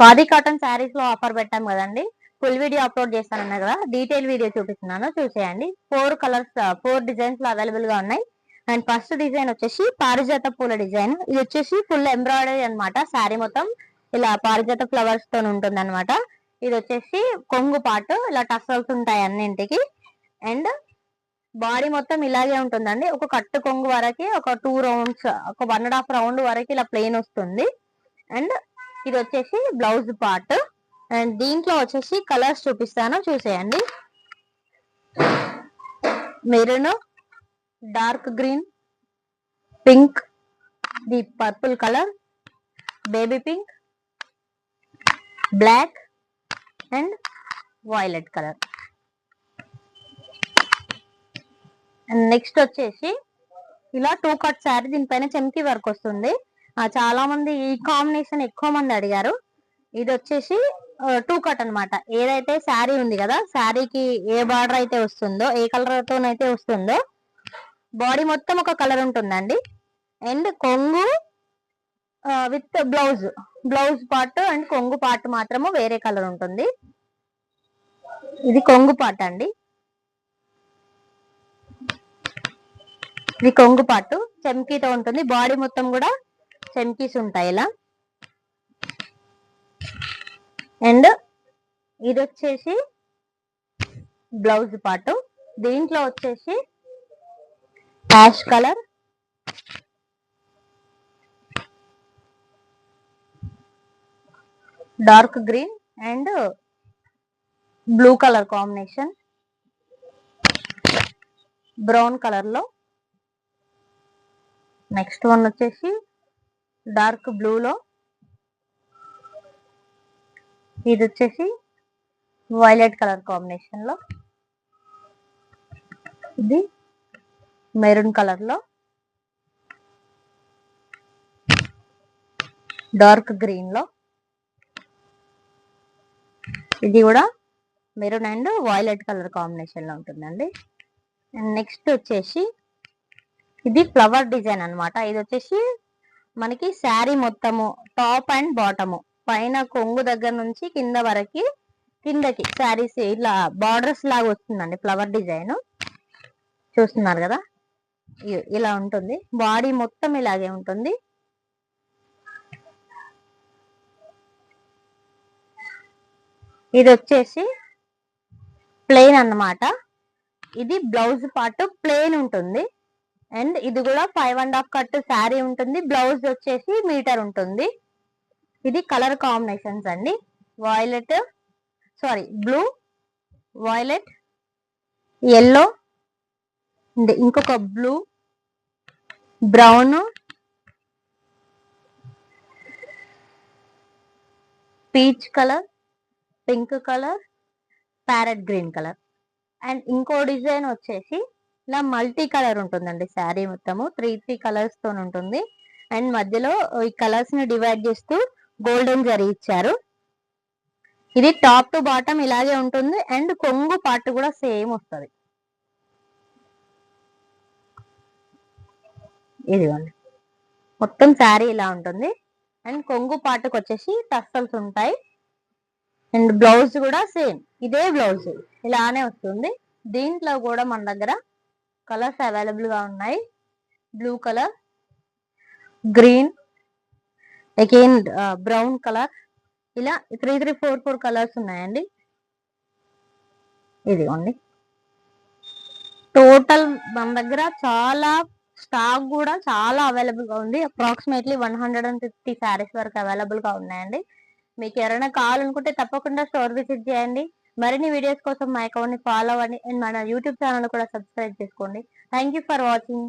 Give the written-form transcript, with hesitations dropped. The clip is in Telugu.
ఖాదీ కాటన్ శారీస్ లో ఆఫర్ పెట్టాం కదండి. ఫుల్ వీడియో అప్లోడ్ చేస్తానన్నా కదా, డీటెయిల్ వీడియో చూపిస్తున్నాను, చూసేయండి. 4 కలర్స్ 4 డిజైన్స్ లో అవైలబుల్ గా ఉన్నాయి. అండ్ ఫస్ట్ డిజైన్ వచ్చేసి పారిజాత పూల డిజైన్. ఇది వచ్చేసి ఫుల్ ఎంబ్రాయిడరీ అనమాట. శారీ మొత్తం ఇలా పారిజాత ఫ్లవర్స్ తో ఉంటుంది అనమాట. ఇది వచ్చేసి కొంగు పాటు ఇలా టసల్స్ ఉంటాయి అన్నింటికి. అండ్ బాడీ మొత్తం ఇలాగే ఉంటుందండి. ఒక కట్టు కొంగు వరకు ఒక 2 రౌండ్స్, ఒక 1.5 రౌండ్ వరకు ఇలా ప్లెయిన్ వస్తుంది. అండ్ ఇది వచ్చేసి బ్లౌజ్ పార్ట్. అండ్ దీంట్లో వచ్చేసి కలర్స్ చూపిస్తాను, చూసేయండి. Maroon, dark green, pink, the purple colour, baby pink, black and violet colour. And next వచ్చేసి ఇలా 2 కట్ శారీ, దీనిపైన చెమ్కి వర్క్ వస్తుంది. చాలా మంది ఈ కాంబినేషన్ ఎక్కువ మంది అడిగారు. ఇది వచ్చేసి 2 కట్ అనమాట. ఏదైతే శారీ ఉంది కదా, శారీకి ఏ బార్డర్ అయితే వస్తుందో, ఏ కలర్ తోనైతే వస్తుందో, బాడీ మొత్తం ఒక కలర్ ఉంటుందండి. అండ్ కొంగు విత్ బ్లౌజ్ పార్ట్ అండ్ కొంగు పార్ట్ మాత్రము వేరే కలర్ ఉంటుంది. ఇది కొంగు పార్ట్ అండి. ఇది కొంగు పార్ట్ చెమ్కీతో ఉంటుంది. బాడీ మొత్తం కూడా చెమ్కీస్ ఉంటాయి ఇలా. అండ్ ఇది వచ్చేసి బ్లౌజ్ పార్ట్. దీంట్లో వచ్చేసి ash colour, dark green and blue colour combination, brown colour లో. నెక్స్ట్ వన్ వచ్చేసి డార్క్ బ్లూ లో. ఇది వచ్చేసి వైలెట్ కలర్ కాంబినేషన్ లో. ఇది మెరూన్ కలర్ లో, డార్క్ గ్రీన్ లో. ఇది కూడా maroon and violet colour combination లో ఉంటుందండి. అండ్ నెక్స్ట్ వచ్చేసి ఇది ఫ్లవర్ డిజైన్ అనమాట. ఇది వచ్చేసి మనకి శారీ మొత్తము టాప్ అండ్ బాటము, పైన కొంగు దగ్గర నుంచి కింద వరకు, కిందకి శారీస్ ఇట్లా బార్డర్స్ లాగా వస్తుందండి. ఫ్లవర్ డిజైన్ చూస్తున్నారు కదా, ఇలా ఉంటుంది. బాడీ మొత్తం ఇలాగే ఉంటుంది. ఇది వచ్చేసి ప్లెయిన్ అన్నమాట. ఇది బ్లౌజ్ పార్ట్ ప్లెయిన్ ఉంటుంది. అండ్ ఇది కూడా 5.5 కట్ శారీ ఉంటుంది. బ్లౌజ్ వచ్చేసి మీటర్ ఉంటుంది. ఇది కలర్ కాంబినేషన్స్ అండి. బ్లూ, వైలెట్, ఎల్లో, ఇంకొక blue, brown, peach colour, pink colour, parrot green colour. And ఇంకో డిజైన్ వచ్చేసి ఇలా మల్టీ కలర్ ఉంటుందండి. శారీ మొత్తము 3 కలర్స్ తో ఉంటుంది. అండ్ మధ్యలో ఈ కలర్స్ ని డివైడ్ చేస్తూ గోల్డెన్ జరీ ఇచ్చారు. ఇది టాప్ టు బాటమ్ ఇలాగే ఉంటుంది. అండ్ కొంగు పార్ట్ కూడా సేమ్ వస్తుంది. ఇదిగోండి, మొత్తం శారీ ఇలా ఉంటుంది. అండ్ కొంగు పార్ట్కి వచ్చేసి టస్సల్స్ ఉంటాయి. అండ్ బ్లౌజ్ కూడా సేమ్ ఇదే బ్లౌజ్ ఇలానే వస్తుంది. దీంట్లో కూడా మన దగ్గర కలర్స్ అవైలబుల్ గా ఉన్నాయి. Blue colour, green, again brown colour, ఇలా 4 కలర్స్ ఉన్నాయండి. ఇదిగోండి, టోటల్ మన దగ్గర చాలా స్టాక్ కూడా చాలా అవైలబుల్ గా ఉంది. అప్రాక్సిమేట్లీ 150 శారీస్ వరకు అవైలబుల్ గా ఉన్నాయండి. మీకు ఎవరైనా కావాలనుకుంటే తప్పకుండా స్టోర్ విజిట్ చేయండి. మరిన్ని వీడియోస్ కోసం మా అకౌంట్ ని ఫాలో అవ్వండి. అండ్ మన యూట్యూబ్ ఛానల్ కూడా సబ్స్క్రైబ్ చేసుకోండి. Thank you for watching.